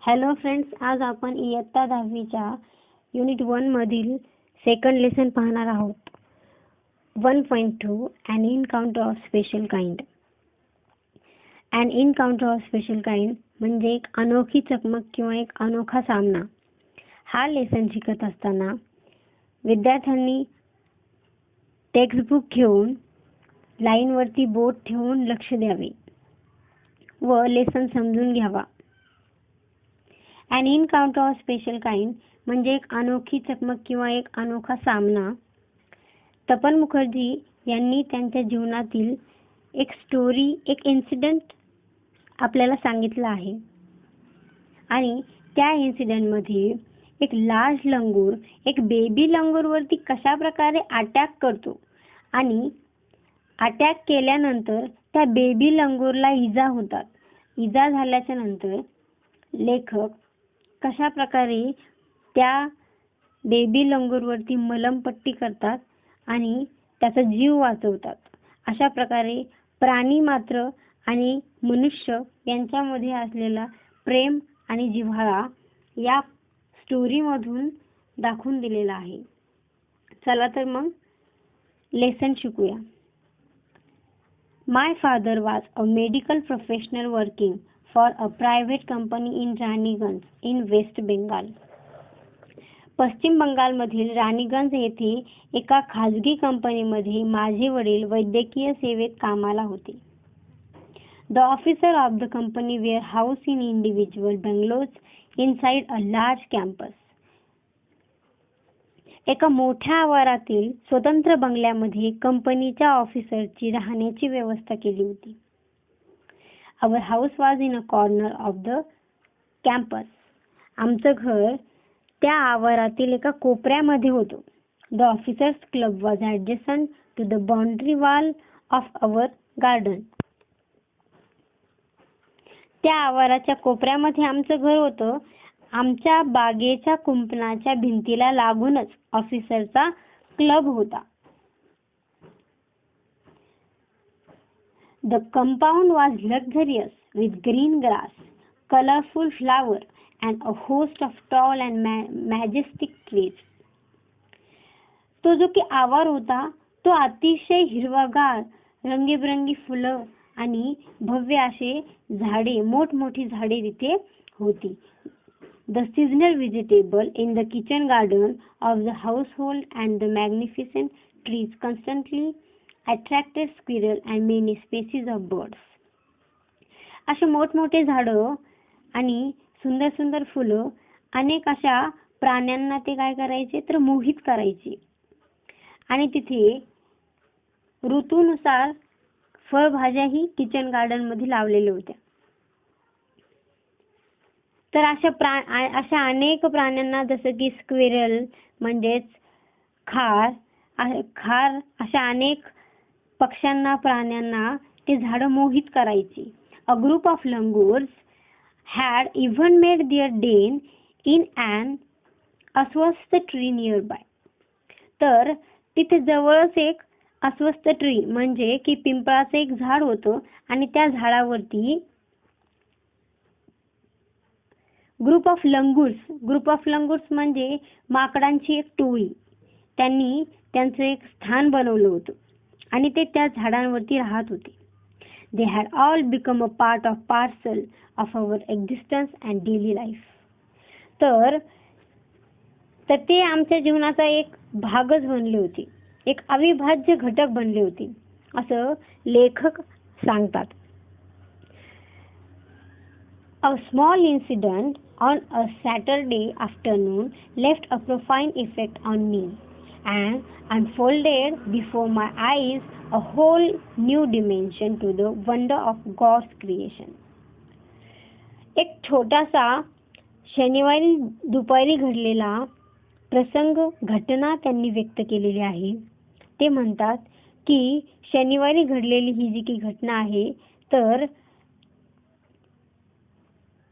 Hello friends, आज आपण इयत्ता 10वीच्या युनिट 1 मधील सेकंड लेसन पाहणार आहोत. 1.2 An encounter of special kind. An encounter of special kind म्हणजे एक अनोखी चकमक किंवा एक अनोखा सामना. हा लेसन शिकत असताना विद्यार्थ्यांनी टेक्स्टबुक घेऊन लाईनवरती बोट ठेवून लक्ष द्यावे व लेसन समजून घ्यावा. अन एन्काउंटर ऑफ स्पेशल काइंड म्हणजे एक अनोखी चकमक किंवा एक अनोखा सामना. तपन मुखर्जी यांनी त्यांच्या जीवनातील एक स्टोरी, एक इन्सिडेंट आपल्याला सांगितलं आहे. आणि त्या इन्सिडेंटमध्ये एक लार्ज लंगूर एक बेबी लंगूरवरती कशा प्रकारे अटॅक करतो आणि अटॅक केल्यानंतर त्या बेबी लंगूरला इजा होतात. इजा झाल्याच्या नंतर लेखक कशा प्रकारे त्या बेबी लंगूरवरती मलमपट्टी करतात आणि त्याचा जीव वाचवतात. अशा प्रकारे प्राणी मात्र आणि मनुष्य यांच्यामध्ये असलेला प्रेम आणि जिव्हाळा या स्टोरीमधून दाखवून दिलेला आहे. चला तर मग लेसन शिकूया. My father was a medical professional working for a private company in Raniganj in West Bengal. पश्चिम बंगालमधील राणीगंज येथे एका खाजगी कंपनीमध्ये माझे वडील वैद्यकीय सेवेत कामाला होते. The officer of the company were housed in individual bungalows inside a large campus. एका मोठ्या आवारातील स्वतंत्र बंगल्यामध्ये कंपनीच्या ऑफिसरची राहण्याची व्यवस्था केली होती. Our house was in a corner of the campus. आमचं घर त्या आवारातील एका कोपऱ्यामध्ये होतं. The officers club was adjacent to the boundary wall of our garden. त्या आवाराच्या कोपऱ्यामध्ये आमचं घर होतं. आमच्या बागेच्या कुंपणाच्या भिंतीला लागूनच ऑफिसरचा क्लब होता. The compound was luxurious with green grass, colorful flowers and a host of tall and majestic trees. तो जो की आवार होता तो अतिशय हिरवागार, रंगीबेरंगी फुलं आणि भव्य असे झाडे, मोठमोठी झाडे तिथे होती. The seasonal vegetable in the kitchen garden of the household and the magnificent trees constantly attracted squirrel and many species of birds. असे मोठमोठे झाडं आणि सुंदर सुंदर फुलं अनेक अशा प्राण्यांना ते काय करायचे तर मोहित करायचे. आणि तिथे ऋतूनुसार फळभाज्याही किचन गार्डन मध्ये लावलेल्या होत्या. तर अशा अनेक प्राण्यांना जसं की स्क्विरल म्हणजेच खार अशा अनेक पक्ष्यांना, प्राण्यांना ते झाडं मोहित करायची. अ group of langurs had even made their den in an अस्वस्थ ट्री नियर बाय. तर तिथे जवळच एक अस्वस्थ ट्री म्हणजे की पिंपळाचं एक झाड होतं आणि त्या झाडावरती ग्रुप ऑफ लंगूर्स म्हणजे माकडांची एक टोळी, त्यांनी त्यांचं एक स्थान बनवलं होतं आणि ते त्या झाडांवरती राहत होते. They had all become a parcel of our existence and daily life. तर ते आमच्या जीवनाचा एक भागच बनले होते, एक अविभाज्य घटक बनले होते असं लेखक सांगतात. A small incident on a Saturday afternoon left a profound effect on me and unfolded before my eyes a whole new dimension to the wonder of God's creation. एक छोटासा शनिवारी दुपारी घडलेला घटना त्यांनी व्यक्त केलेली आहे. ते म्हणतात की शनिवारी घडलेली ही जी की घटना आहे तर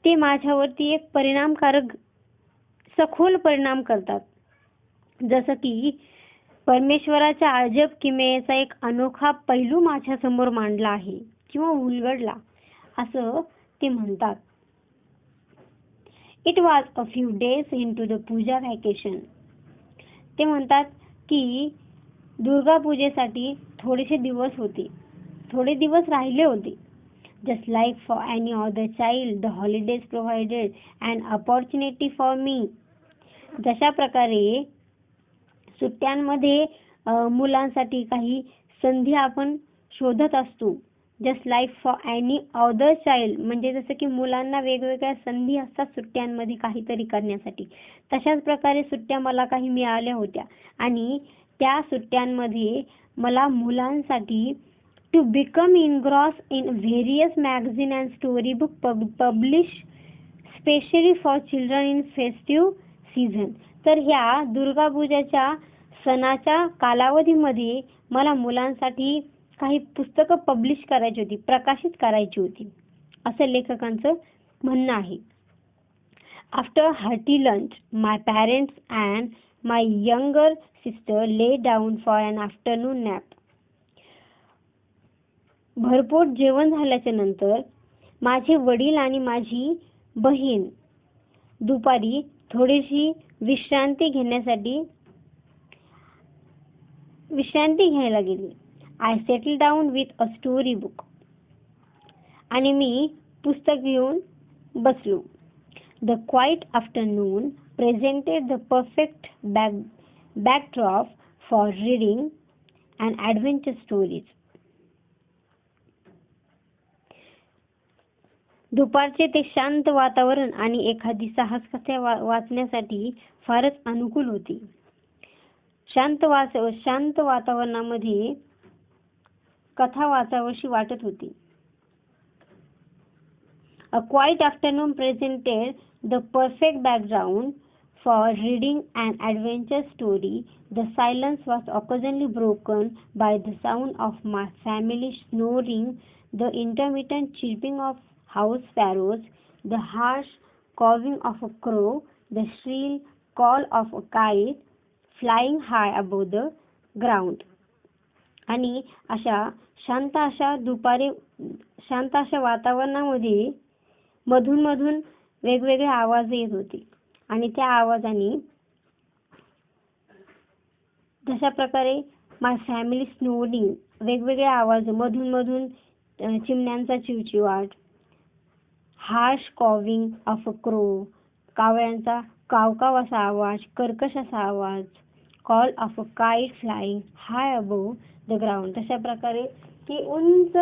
ते माझ्यावरती एक परिणामकारक सखोल परिणाम करतात. जसं की परमेश्वराच्या अजब किमयेचा एक अनोखा पैलू माझ्या समोर मांडला आहे किंवा उलगडला असं ते म्हणतात. It was a few days into the puja vacation. ते म्हणतात की दुर्गा पूजेसाठी थोडेसे दिवस होते, थोडे दिवस राहिले होते. Just like for any other child, the holidays provided an opportunity for me. जशा प्रकारे सुट्ट्यांमध्ये मुलांसाठी काही संधी आपण शोधत असतो. Just like for any other child, म्हणजे जसं की मुलांना वेगवेगळ्या संधी असतात सुट्ट्यांमध्ये काहीतरी करण्यासाठी, तशाच प्रकारे सुट्ट्या मला काही मिळाल्या होत्या. आणि त्या सुट्ट्यांमध्ये मला मुलांसाठी to become engrossed in various magazine and storybook published specially for children in festive season. तर ह्या दुर्गा पूजेच्या सणाच्या कालावधीमध्ये मला मुलांसाठी काही पुस्तकं पब्लिश करायची होती, प्रकाशित करायची होती, असं लेखकांचं म्हणणं आहे. After hearty lunch, my parents and my younger sister lay down for an afternoon nap. भरपोट जेवण झाल्याच्या नंतर माझे वडील आणि माझी बहीण दुपारी थोडीशी विश्रांती घ्यायला गेली. I settle down with a story book. आणि मी पुस्तक घेऊन बसलो. The quite afternoon presented the perfect backdrop for reading and adventure stories. दुपारचे ते शांत वातावरण आणि एखादी साहस कथा वाचण्यासाठी फारच अनुकूल होते. शांत वातावरणामध्ये कथा वाचावीशी वाटत होती. A quiet afternoon presented the perfect background for reading an adventure story. The silence was occasionally broken by the sound of my family snoring, the intermittent chirping of house sparrows, the harsh cawing of a crow, the shrill call of a kite flying high above the ground. आणि अशा शांत अशा वातावरणामध्ये मधून वेगवेगळे आवाज येत होते. आणि त्या आवाजाने जशा प्रकारे माय फॅमिली स्नोरिंग, वेगवेगळे आवाज, मधून चिमण्यांचा चिवचिवाट, हार्श कॉविंग ऑफ अ क्रो, कावळ्यांचा कावकाव असा आवाज, कर्कश असा आवाज, call of a kite flying high above the ground. तशा प्रकारे की उंच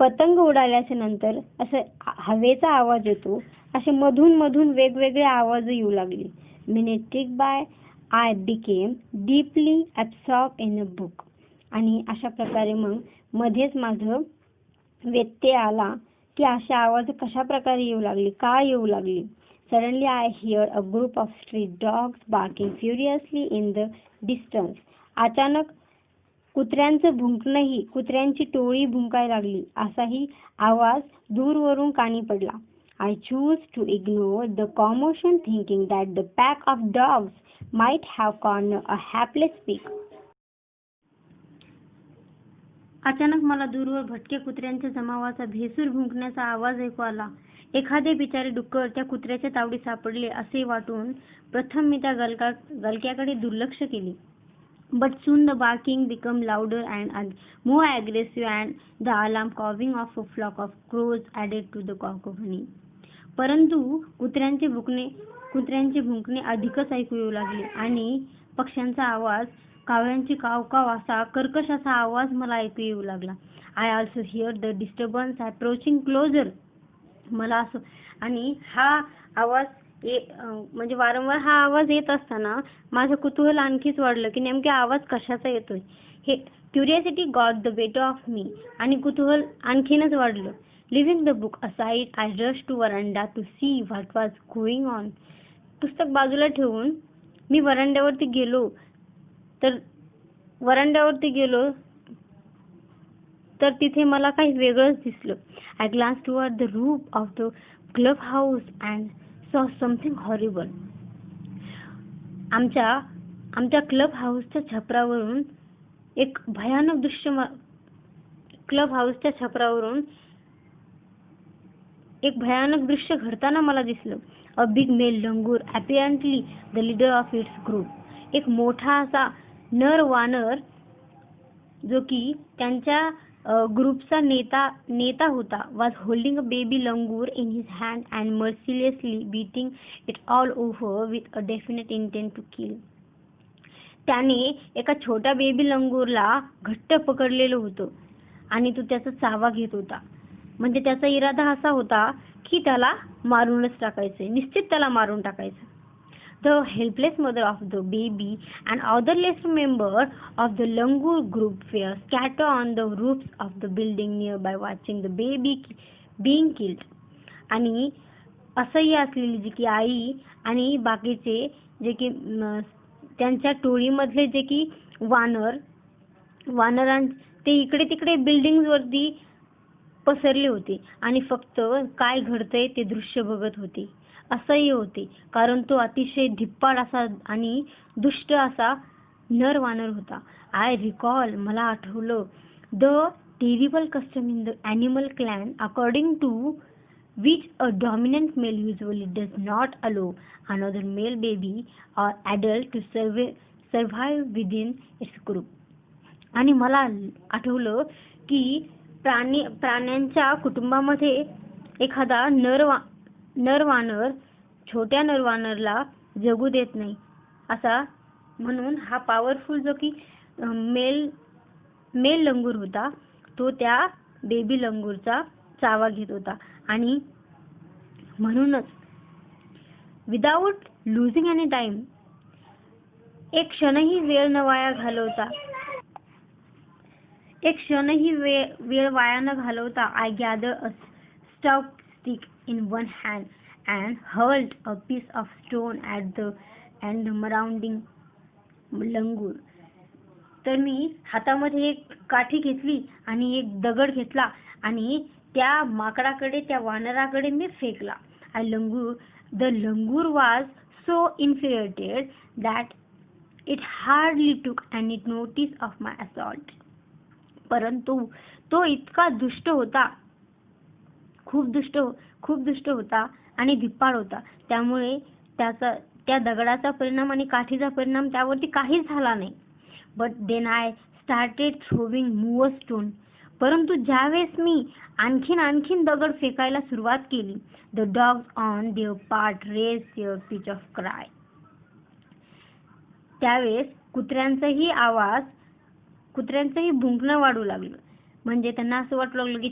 पतंग उडाल्याच्या नंतर असं हवेचा आवाज येतो, असे मधून वेगवेगळे आवाज येऊ लागले. Minute by I became deeply absorb in a book. आणि अशा प्रकारे मग मध्येच माझं व्यत्यय आला की अशा आवाज कशा प्रकारे येऊ लागले, का येऊ लागले. Suddenly I hear a group of street dogs barking furiously in the distance. अचानक कुत्र्यांचं भुंकणंही, कुत्र्यांची टोळी भुंकायला लागली असाही आवाज दूरवरून कानी पडला. I choose to ignore the commotion thinking that the pack of dogs might have corner a hapless peak. अचानक मला दूरवर भटक्या कुत्र्यांच्या जमावाचा भेसूर भुंकण्याचा आवाज ऐकू आला. एखादे बिचारे डुक्कर त्या कुत्र्याच्या तावडीत सापडले असे वाटून प्रथम मी त्या गलक्याकडे दुर्लक्ष केले. But soon the barking became louder and more aggressive, and the alarm cawing of a flock of crows added to the cacophony. परंतु कुत्र्यांचे भुंकणे अधिकच ऐकू येऊ लागले आणि पक्ष्यांचा आवाज, कावळ्यांची कावकाव असा कर्कश असा आवाज मला ऐकू येऊ लागला. I also hear the disturbance approaching closer. मला असं, आणि हा आवाज म्हणजे वारंवार हा आवाज येत असताना माझं कुतूहल आणखीच वाढलं की नेमके आवाज कशाचा येतोय. हे curiosity got the better of me, आणि कुतूहल आणखीनच वाढलं. Leaving the book aside I rush to verandah to see what was going on. पुस्तक बाजूला ठेवून मी वरांड्यावरती गेलो तर तिथे मला काही वेगळंच दिसलं. I glance toward the roof of the club house and saw something horrible. आमच्या क्लब हाऊसच्या छपरावरून एक भयानक दृश्य एक भयानक दृश्य घडताना मला दिसलं. A big male langur, apparently the leader of its group. एक मोठा असा नर वानर जो की त्यांच्या ग्रुपचा नेता होता, was holding a baby langur in his hand and mercilessly beating it all over with a definite intent to kill. त्याने एका छोट्या बेबी लंगूरला घट्ट पकडलेलं होतं आणि तो त्याचा चावा घेत होता. म्हणजे त्याचा इरादा असा होता की त्याला मारूनच टाकायचे, निश्चित त्याला मारून टाकायचं. The helpless mother of the baby and other lesser members of the langur group were scattered on the roofs of the building nearby watching the baby being killed. आणि असह्य असलेली जी की आई आणि बाकीचे जे की त्यांच्या टोळीमधले जे की वानरां ते इकडे तिकडे बिल्डिंग्स वरती पसरले होते आणि फक्त काय घडतंय ते दृश्य बघत होते. असह्य होते कारण तो अतिशय धिप्पाड असा आणि दुष्ट असा नर वानर होता. आय रिकॉल, मला आठवलं, the terrible custom in the animal clan according to which a dominant male usually does not allow another male baby or adult to survive within its group. आणि मला आठवलं की प्राण्यांच्या कुटुंबामध्ये एखादा नर वानर छोट्या नर वानरला जगू देत नाही असा, म्हणून हा पॉवरफुल जो की मेल लंगूर होता तो त्या बेबी लंगूरचा चावा घेत होता. आणि म्हणूनच विदाउट लुझिंग एनी टाइम, एक क्षणही वेळ वाया न घालवता I gather a stock stick in one hand and hurled a piece of stone at the marauding langur. तर मी हातामध्ये एक काठी घेतली आणि एक दगड घेतला आणि त्या माकडाकडे, त्या वानराकडे मी फेकला. The langur was so infuriated that it hardly took any notice of my assault. परंतु तो इतका दुष्ट होता, खूप दुष्ट होता आणि धिप्पाड होता. त्यामुळे त्या दगडाचा परिणाम आणि काठीचा परिणाम त्यावरती काहीच झाला नाही. But then I started throwing more stone. परंतु ज्यावेळेस मी आणखीन दगड फेकायला सुरुवात केली, the dogs on their part raise their pitch of cry. त्यावेळेस कुत्र्यांचंही भुंकणं वाढू लागलं. म्हणजे त्यांना असं वाटू लागलं की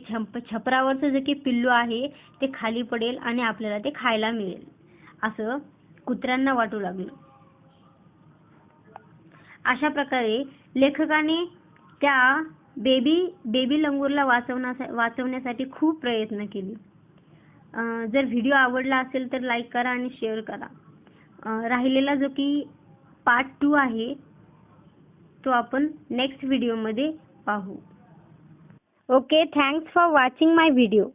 छपरावरचं जे की पिल्लू आहे ते खाली पडेल आणि आपल्याला ते खायला मिळेल, असं कुत्र्यांना वाटू लागलं. अशा प्रकारे लेखकाने त्या बेबी लंगूरला वाचवण्यासाठी खूप प्रयत्न केले. जर व्हिडिओ आवडला असेल तर लाईक करा आणि शेअर करा. राहिलेला जो की पार्ट 2 आहे तो आपण नेक्स्ट व्हिडिओमध्ये पाहू. Okay, thanks for watching my video.